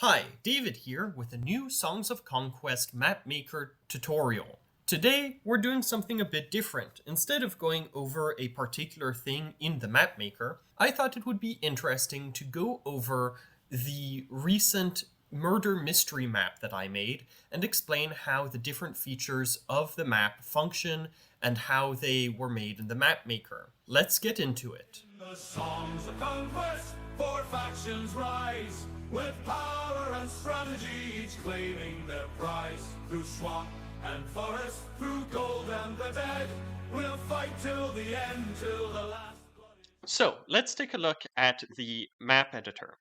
Hi, David here with a new Songs of Conquest map maker tutorial. Today, we're doing something a bit different. Instead of going over a particular thing in the map maker, I thought it would be interesting to go over the recent murder mystery map that I made and explain how the different features of the map function and how they were made in the map maker. Let's get into it. The songs of conquest, four factions rise, with power and strategy, each claiming their prize. Through swamp and forest, through gold and the dead, we'll fight till the end, till the last blood is... So let's take a look at the map editor.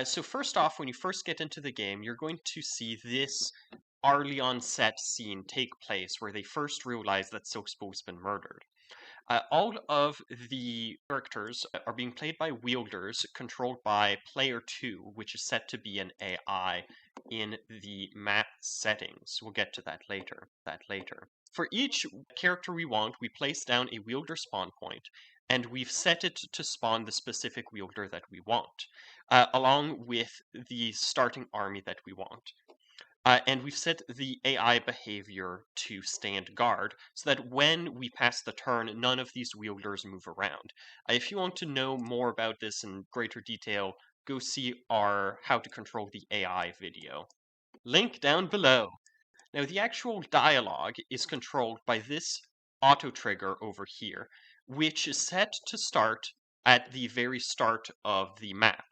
So first off, when you first get into the game, you're going to see this early on set scene take place where they first realize that Silkspool's been murdered. All of the characters are being played by wielders controlled by player 2, which is set to be an AI in the map settings. We'll get to that later. For each character we want, we place down a wielder spawn point, and we've set it to spawn the specific wielder that we want, along with the starting army that we want. And we've set the AI behavior to stand guard so that when we pass the turn, none of these wielders move around. If you want to know more about this in greater detail, go see our How to Control the AI video. Link down below. Now, the actual dialogue is controlled by this auto trigger over here, which is set to start at the very start of the map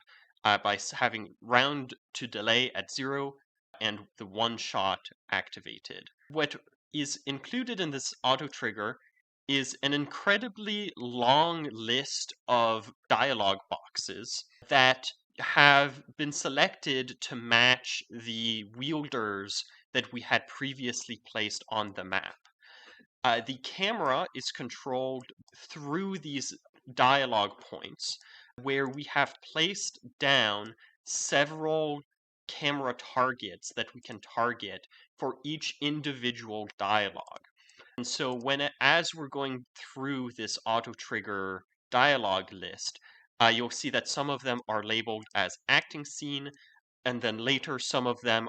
by having round to delay at 0 and the one shot activated. What is included in this auto trigger is an incredibly long list of dialogue boxes that have been selected to match the wielders that we had previously placed on the map. The camera is controlled through these dialogue points where we have placed down several camera targets that we can target for each individual dialogue. And so as we're going through this auto trigger dialogue list, you'll see that some of them are labeled as acting scene, and then later some of them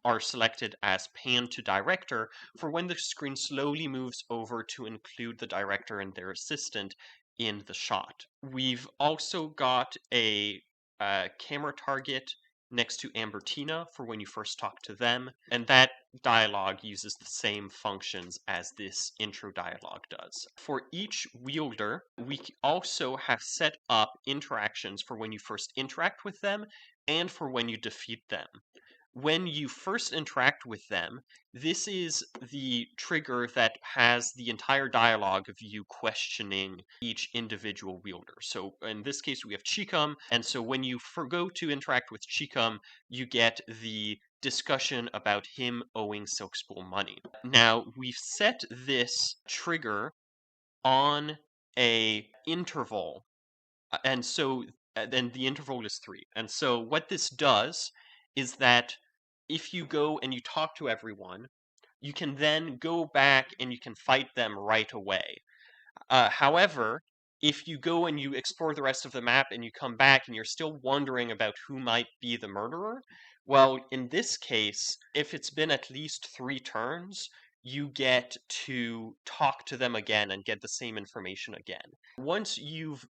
are selected as pan to director for when the screen slowly moves over to include the director and their assistant in the shot. We've also got a camera target next to Ambertina for when you first talk to them, and that dialogue uses the same functions as this intro dialogue does. For each wielder, we also have set up interactions for when you first interact with them and for when you defeat them. When you first interact with them, this is the trigger that has the entire dialogue of you questioning each individual wielder. So in this case, we have Chicum, and so when you go to interact with Chicum, you get the discussion about him owing Silkspool money. Now, we've set this trigger on a interval, and so then the interval is 3. And so what this does is that if you go and you talk to everyone, you can then go back and you can fight them right away. However, if you go and you explore the rest of the map and you come back and you're still wondering about who might be the murderer, well, in this case, if it's been at least 3 turns, you get to talk to them again and get the same information again. Once you've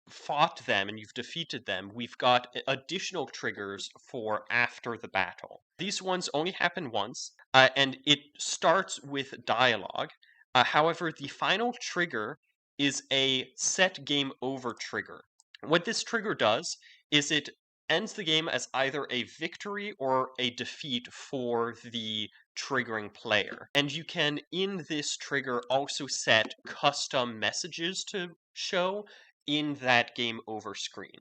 fought them and you've defeated them, we've got additional triggers for after the battle. These ones only happen once, and it starts with dialogue. However, the final trigger is a set game over trigger. What this trigger does is it ends the game as either a victory or a defeat for the triggering player. And you can, in this trigger, also set custom messages to show in that game over screen.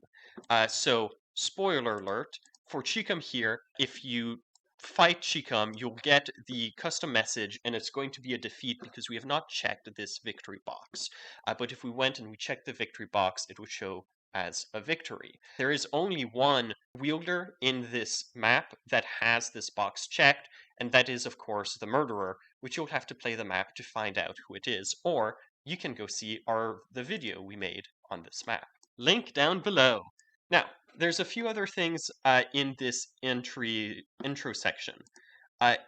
So, spoiler alert, for Chicum here, if you fight Chicum, you'll get the custom message, and it's going to be a defeat because we have not checked this victory box. But if we went and we checked the victory box, it would show as a victory. There is only one wielder in this map that has this box checked, and that is, of course, the murderer, which you'll have to play the map to find out who it is, or you can go see the video we made on this map. Link down below. Now, There's a few other things in this intro section.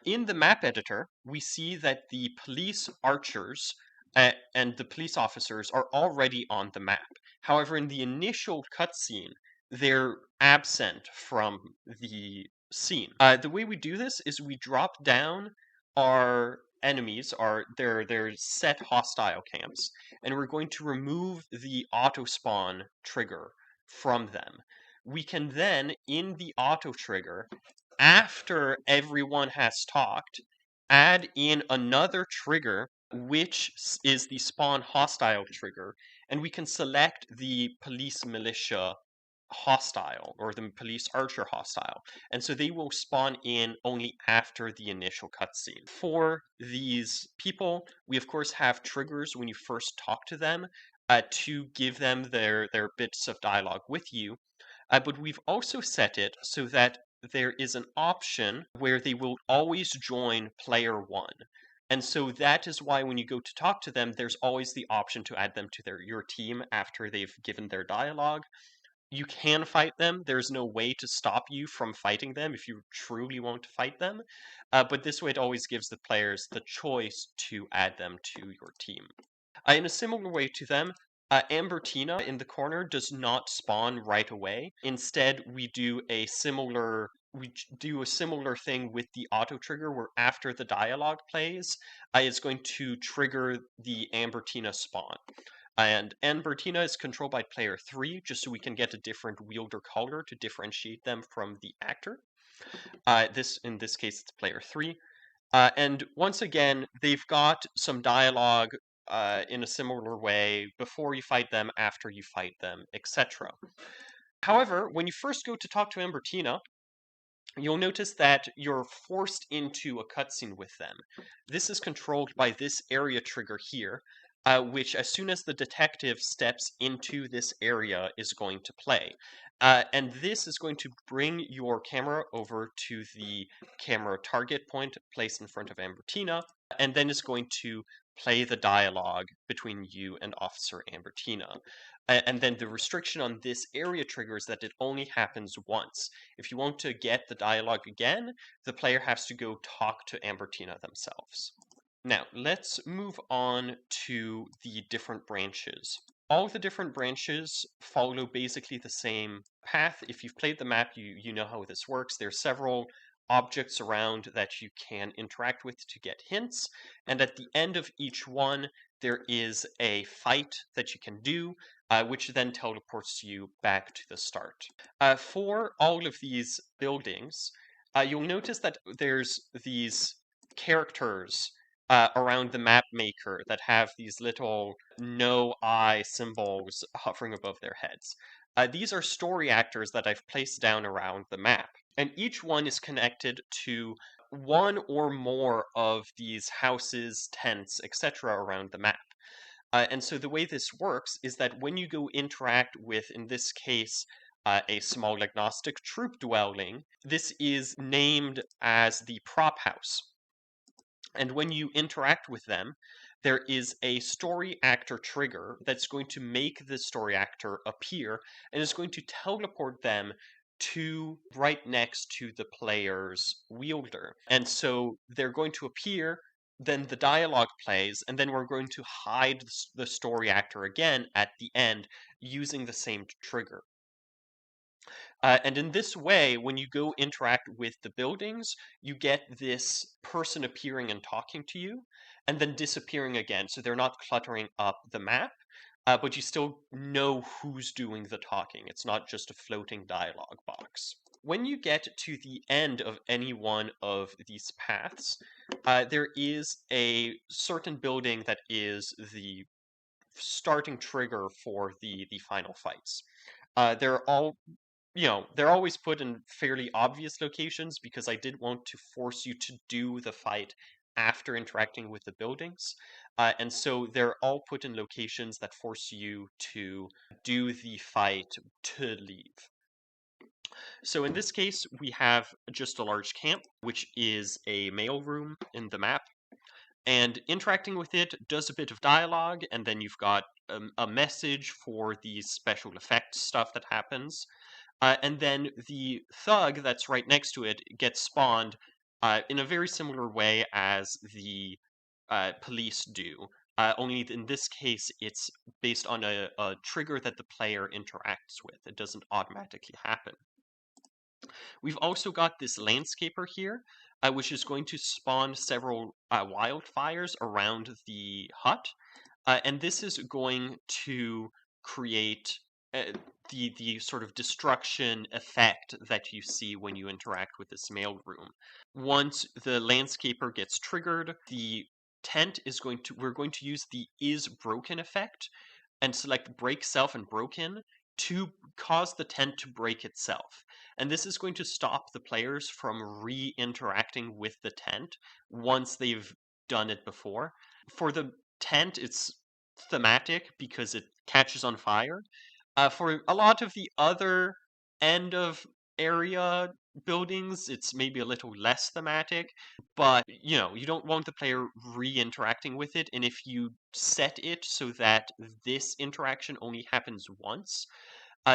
In the map editor, we see that the police archers and the police officers are already on the map. However, in the initial cutscene, they're absent from the scene. The way we do this is we drop down our enemies, their set hostile camps, and we're going to remove the auto spawn trigger from them. We can then, in the auto trigger, after everyone has talked, add in another trigger, which is the spawn hostile trigger, and we can select the police militia hostile or the police archer hostile, and so they will spawn in only after the initial cutscene. For these people, we of course have triggers when you first talk to them to give them their bits of dialogue with you. But we've also set it so that there is an option where they will always join player one. And so that is why when you go to talk to them, there's always the option to add them to your team after they've given their dialogue. You can fight them. There's no way to stop you from fighting them if you truly want to fight them. But this way it always gives the players the choice to add them to your team. In a similar way to them, Ambertina in the corner does not spawn right away. Instead, we do a similar thing with the auto trigger where after the dialogue plays, it's going to trigger the Ambertina spawn. And Ambertina is controlled by player 3, just so we can get a different wielder color to differentiate them from the actor. In this case, it's player 3. And once again, they've got some dialogue in a similar way before you fight them, after you fight them, etc. However, when you first go to talk to Ambertina, you'll notice that you're forced into a cutscene with them. This is controlled by this area trigger here, which as soon as the detective steps into this area is going to play. And this is going to bring your camera over to the camera target point placed in front of Ambertina, and then it's going to play the dialogue between you and Officer Ambertina. And then the restriction on this area trigger is that it only happens once. If you want to get the dialogue again, the player has to go talk to Ambertina themselves. Now, let's move on to the different branches. All the different branches follow basically the same path. If you've played the map, you know how this works. There's several objects around that you can interact with to get hints, and at the end of each one, there is a fight that you can do, which then teleports you back to the start. For all of these buildings, you'll notice that there's these characters around the map maker that have these little no eye symbols hovering above their heads. These are story actors that I've placed down around the map, and each one is connected to one or more of these houses, tents, etc. around the map. And so the way this works is that when you go interact with, in this case, a small agnostic troop dwelling, this is named as the prop house. And when you interact with them, there is a story actor trigger that's going to make the story actor appear and is going to teleport them to right next to the player's wielder. And so they're going to appear, then the dialogue plays, and then we're going to hide the story actor again at the end using the same trigger. And in this way, when you go interact with the buildings, you get this person appearing and talking to you, and then disappearing again. So they're not cluttering up the map, but you still know who's doing the talking. It's not just a floating dialogue box. When you get to the end of any one of these paths, there is a certain building that is the starting trigger for the final fights. They're always put in fairly obvious locations because I did want to force you to do the fight after interacting with the buildings. And so they're all put in locations that force you to do the fight to leave. So in this case, we have just a large camp, which is a mail room in the map. And interacting with it does a bit of dialogue, and then you've got a message for the special effects stuff that happens. And then the thug that's right next to it gets spawned in a very similar way as the police do. Only in this case, it's based on a trigger that the player interacts with. It doesn't automatically happen. We've also got this landscaper here, which is going to spawn several wildfires around the hut. And this is going to create the sort of destruction effect that you see when you interact with this mailroom. Once the landscaper gets triggered, the tent is we're going to use the is broken effect and select break self and broken to cause the tent to break itself. And this is going to stop the players from re-interacting with the tent once they've done it before. For the tent, it's thematic because it catches on fire. For a lot of the other end of area buildings, it's maybe a little less thematic, but you don't want the player re-interacting with it. And if you set it so that this interaction only happens once,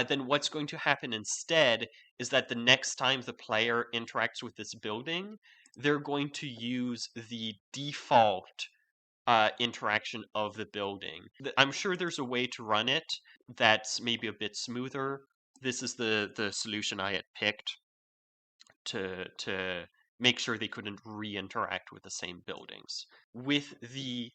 then what's going to happen instead is that the next time the player interacts with this building, they're going to use the default interaction of the building. I'm sure there's a way to run it that's maybe a bit smoother. This is the solution I had picked to make sure they couldn't re-interact with the same buildings. With the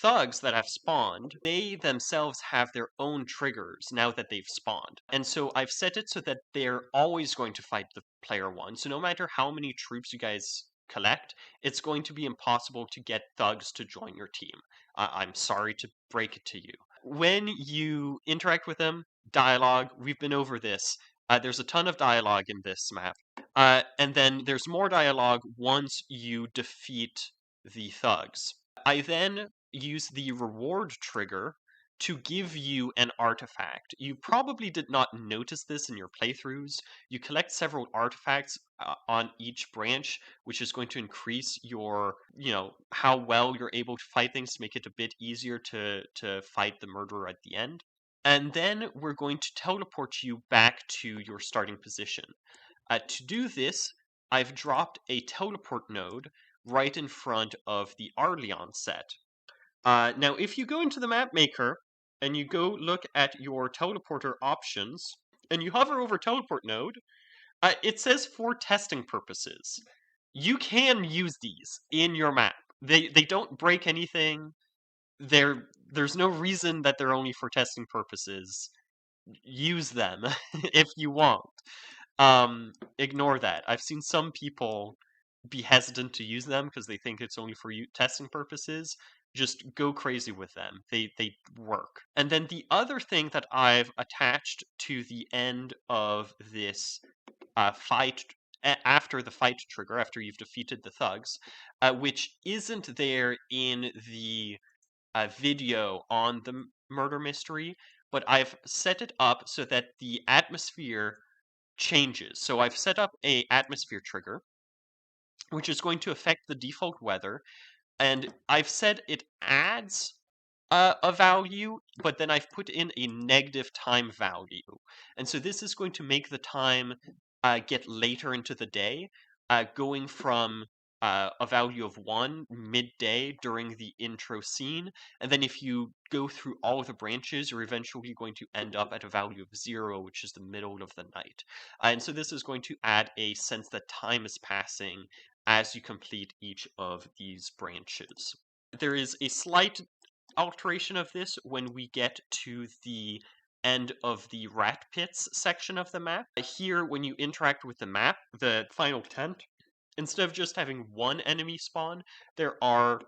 thugs that have spawned, they themselves have their own triggers now that they've spawned. And so I've set it so that they're always going to fight the player one. So no matter how many troops you guys collect, it's going to be impossible to get thugs to join your team. I'm sorry to break it to you. When you interact with them, dialogue, we've been over this. There's a ton of dialogue in this map. And then there's more dialogue once you defeat the thugs. I then use the reward trigger to give you an artifact. You probably did not notice this in your playthroughs. You collect several artifacts on each branch, which is going to increase your, how well you're able to fight things to make it a bit easier to fight the murderer at the end. And then we're going to teleport you back to your starting position. To do this, I've dropped a teleport node right in front of the Arleon set. Now, if you go into the map maker and you go look at your teleporter options and you hover over teleport node, it says for testing purposes. You can use these in your map. They don't break anything. There's no reason that they're only for testing purposes. Use them if you want. Ignore that. I've seen some people be hesitant to use them because they think it's only for testing purposes. Just go crazy with them. They work. And then the other thing that I've attached to the end of this fight, after the fight trigger, after you've defeated the thugs, which isn't there in the video on the murder mystery, but I've set it up so that the atmosphere changes. So I've set up a atmosphere trigger, which is going to affect the default weather, and I've said it adds a value, but then I've put in a negative time value. And so this is going to make the time get later into the day, going from a value of 1 midday during the intro scene. And then if you go through all of the branches, you're eventually going to end up at a value of 0, which is the middle of the night. And so this is going to add a sense that time is passing as you complete each of these branches. There is a slight alteration of this when we get to the end of the rat pits section of the map. Here, when you interact with the map, the final tent, instead of just having one enemy spawn, there are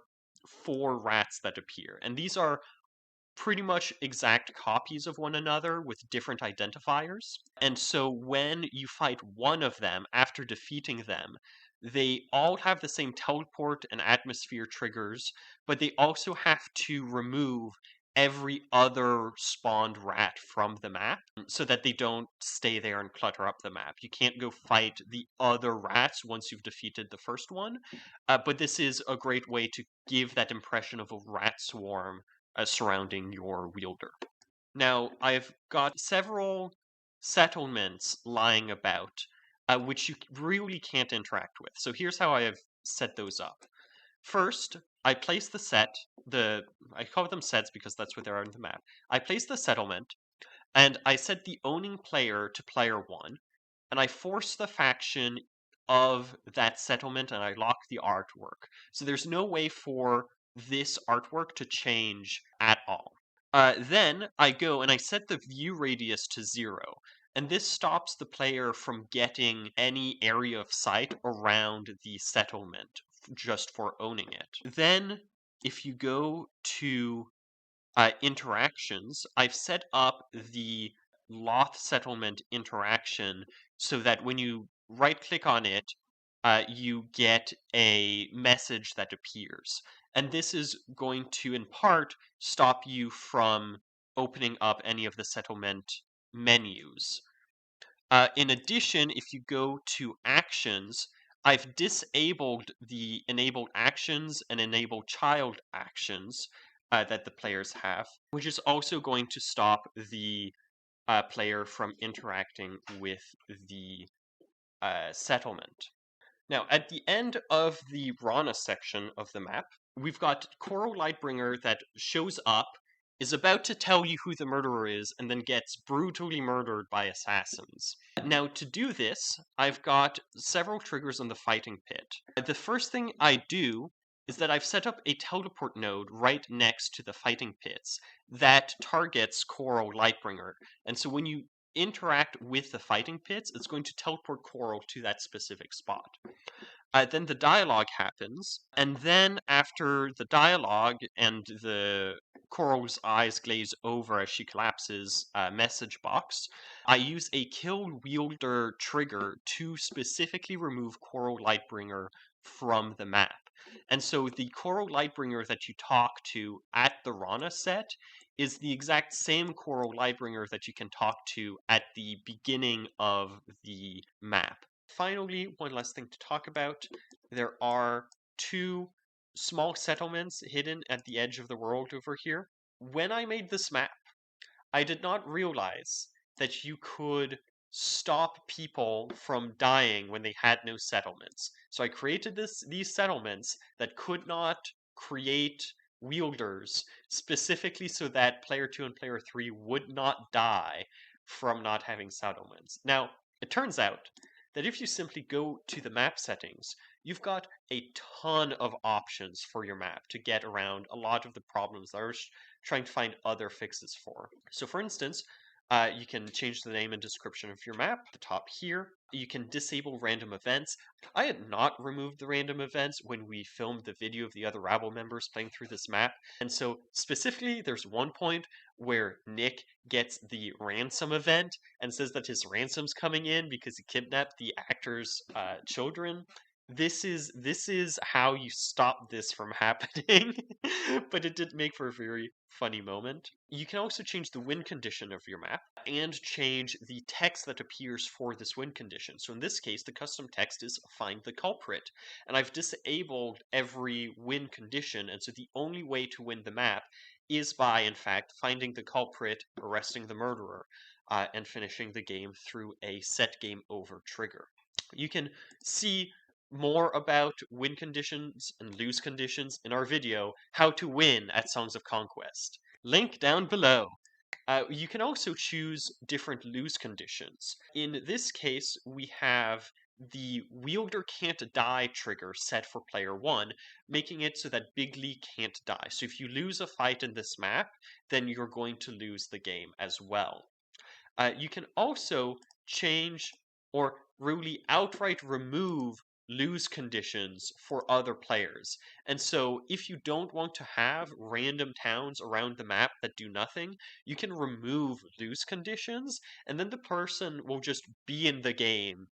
4 rats that appear. And these are pretty much exact copies of one another with different identifiers. And so when you fight one of them after defeating them, they all have the same teleport and atmosphere triggers, but they also have to remove every other spawned rat from the map so that they don't stay there and clutter up the map. You can't go fight the other rats once you've defeated the first one, but this is a great way to give that impression of a rat swarm surrounding your wielder. Now, I've got several settlements lying about, which you really can't interact with. So here's how I have set those up. First, I place the set, I call them sets because that's what they are on the map. I place the settlement, and I set the owning player to player 1, and I force the faction of that settlement and I lock the artwork. So there's no way for this artwork to change at all. Then I go and I set the view radius to 0. And this stops the player from getting any area of sight around the settlement just for owning it. Then, if you go to interactions, I've set up the Loth settlement interaction so that when you right click on it, you get a message that appears. And this is going to, in part, stop you from opening up any of the settlement menus. In addition, if you go to actions, I've disabled the enabled actions and enable child actions that the players have, which is also going to stop the player from interacting with the settlement. Now, at the end of the Rana section of the map, we've got Coral Lightbringer that shows up, is about to tell you who the murderer is, and then gets brutally murdered by assassins. Now, to do this, I've got several triggers on the fighting pit. The first thing I do is that I've set up a teleport node right next to the fighting pits that targets Coral Lightbringer. And so when you interact with the fighting pits, it's going to teleport Coral to that specific spot. Then the dialogue happens, and then after the dialogue and the Coral's eyes glaze over as she collapses message box, I use a kill wielder trigger to specifically remove Coral Lightbringer from the map. And so the Coral Lightbringer that you talk to at the Rana set is the exact same Coral Lightbringer that you can talk to at the beginning of the map. Finally, one last thing to talk about. There are 2 small settlements hidden at the edge of the world over here. When I made this map, I did not realize that you could stop people from dying when they had no settlements. So I created these settlements that could not create wielders specifically so that player 2 and player 3 would not die from not having settlements. Now, it turns out that if you simply go to the map settings, you've got a ton of options for your map to get around a lot of the problems that I was trying to find other fixes for. So for instance, you can change the name and description of your map, the top here. You can disable random events. I had not removed the random events when we filmed the video of the other Rabble members playing through this map. And so specifically, there's one point where Nick gets the ransom event and says that his ransom's coming in because he kidnapped the actor's children. This is how you stop this from happening, but it did make for a very funny moment. You can also change the win condition of your map and change the text that appears for this win condition. So in this case, the custom text is find the culprit, and I've disabled every win condition, and so the only way to win the map is by, in fact, finding the culprit, arresting the murderer, and finishing the game through a set game over trigger. You can see more about win conditions and lose conditions in our video, How to Win at Songs of Conquest. Link down below. You can also choose different lose conditions. In this case, we have the wielder can't die trigger set for player 1, making it so that Big Lee can't die. So if you lose a fight in this map, then you're going to lose the game as well. You can also change or really outright remove lose conditions for other players. And so if you don't want to have random towns around the map that do nothing, you can remove lose conditions, and then the person will just be in the game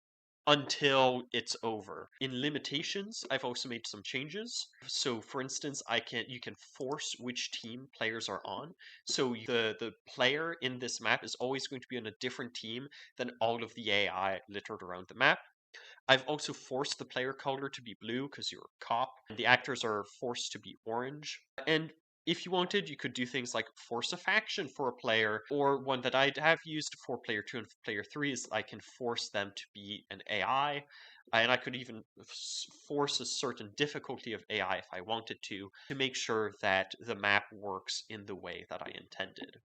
until it's over. In limitations, I've also made some changes. So for instance, you can force which team players are on. So the player in this map is always going to be on a different team than all of the AI littered around the map. I've also forced the player color to be blue because you're a cop, and the actors are forced to be orange. And If you wanted, you could do things like force a faction for a player, or one that I have used for player 2 and player 3 is I can force them to be an AI, and I could even force a certain difficulty of AI if I wanted to make sure that the map works in the way that I intended.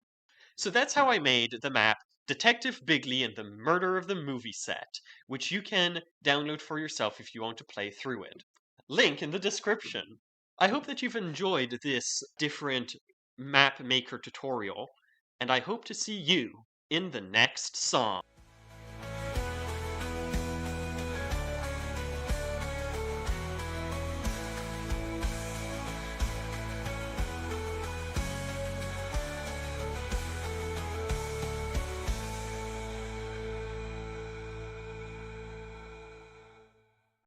So that's how I made the map Detective Bigley and the Murder of the Movie Set, which you can download for yourself if you want to play through it. Link in the description. I hope that you've enjoyed this different map maker tutorial, and I hope to see you in the next song.